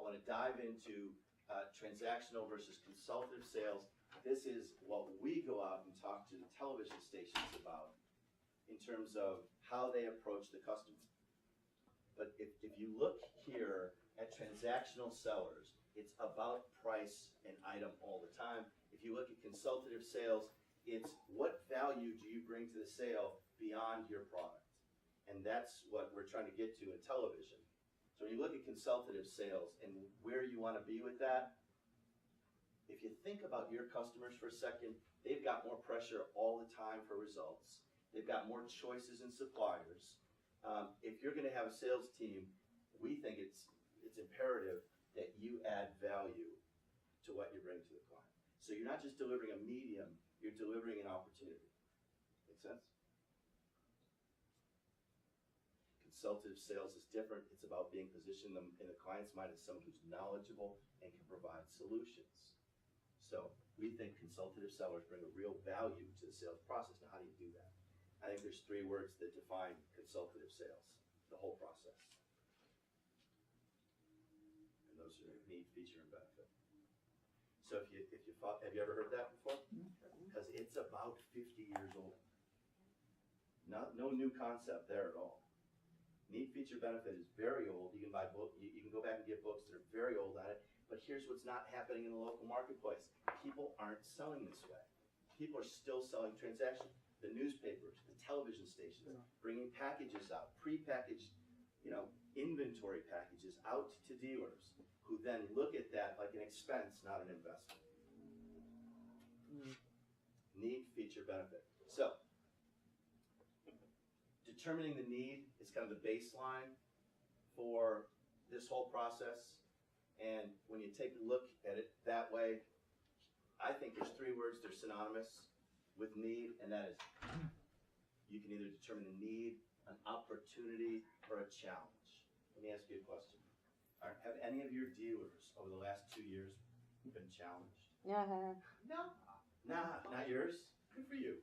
want to dive into transactional versus consultative sales. This is what we go out and talk to the television stations about in terms of how they approach the customer. But if you look here at transactional sellers, it's about price and item all the time. If you look at consultative sales, it's what value do you bring to the sale beyond your product? And that's what we're trying to get to in television. So when you look at consultative sales and where you want to be with that, if you think about your customers for a second, they've got more pressure all the time for results. They've got more choices in suppliers. If you're going to have a sales team, we think it's imperative that you add value to what you bring to the client. So you're not just delivering a medium, you're delivering an opportunity. Make sense? Consultative sales is different. It's about being positioned in the client's mind as someone who's knowledgeable and can provide solutions. So we think consultative sellers bring a real value to the sales process. Now, how do you do that? I think there's 3 words that define consultative sales, the whole process. And those are need, feature, and benefit. So have you ever heard that before? Because it's about 50 years old. No new concept there at all. Need, feature, benefit is very old. You can buy you can go back and get books that are very old on it. But here's what's not happening in the local marketplace. People aren't selling this way. People are still selling transactions. The newspapers, the television stations, bringing packages out, pre-packaged, inventory packages out to dealers, who then look at that like an expense, not an investment. Need, feature, benefit. So, determining the need is kind of the baseline for this whole process. And when you take a look at it that way, I think there's 3 words, they're synonymous with need, and that is you can either determine the need, an opportunity, or a challenge. Let me ask you a question. Have any of your dealers over the last 2 years been challenged? Yeah. No. Nah, not yours. Good for you.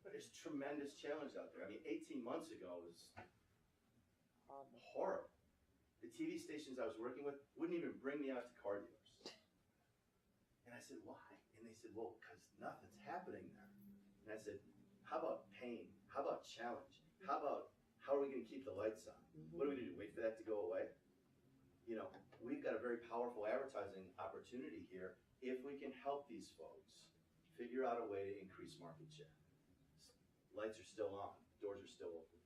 There's tremendous challenge out there. I mean, 18 months ago was horrible. The TV stations I was working with wouldn't even bring me out to car dealers. And I said, why? And they said, well, because nothing's happening there. And I said, how about pain? How about challenge? How are we going to keep the lights on? What are we going to do, wait for that to go away? We've got a very powerful advertising opportunity here if we can help these folks figure out a way to increase market share. Lights are still on, doors are still open.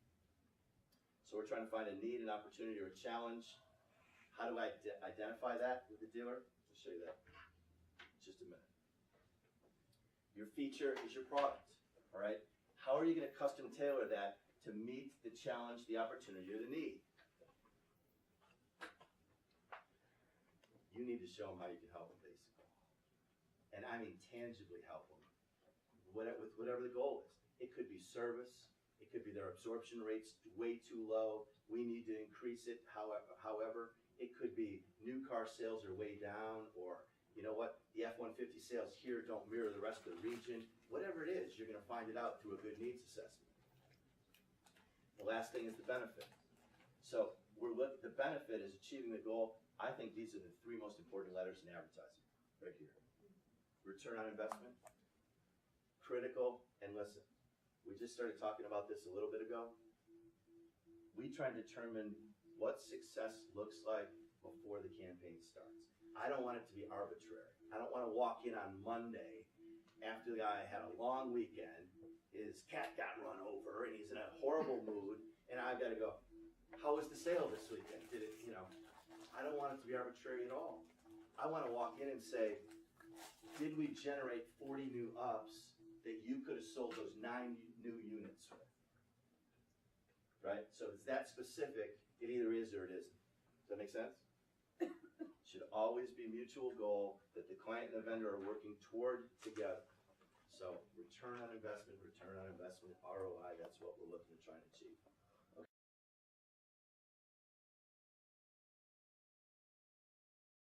So we're trying to find a need, an opportunity, or a challenge. How do I identify that with the dealer? I'll show you that in just a minute. Your feature is your product, all right? How are you going to custom tailor that to meet the challenge, the opportunity, or the need? You need to show them how you can help them, basically. And I mean tangibly help them with whatever the goal is. It could be service. It could be their absorption rate's way too low. We need to increase it. However, it could be new car sales are way down, or you know what, the F-150 sales here don't mirror the rest of the region. Whatever it is, you're going to find it out through a good needs assessment. The last thing is the benefit. So the benefit is achieving the goal. I think these are the 3 most important letters in advertising, right here. Return on investment, critical, and listen. We just started talking about this a little bit ago. We try and determine what success looks like before the campaign starts. I don't want it to be arbitrary. I don't want to walk in on Monday after the guy had a long weekend, his cat got run over, and he's in a horrible mood, and I've got to go, how was the sale this weekend? Did it, I don't want it to be arbitrary at all. I want to walk in and say, did we generate 40 new ups that you could have sold those 9 new units with? Right? So if it's that specific, it either is or it isn't. Does that make sense? It should always be a mutual goal that the client and the vendor are working toward together. So return on investment, ROI, that's what we're looking to try and achieve.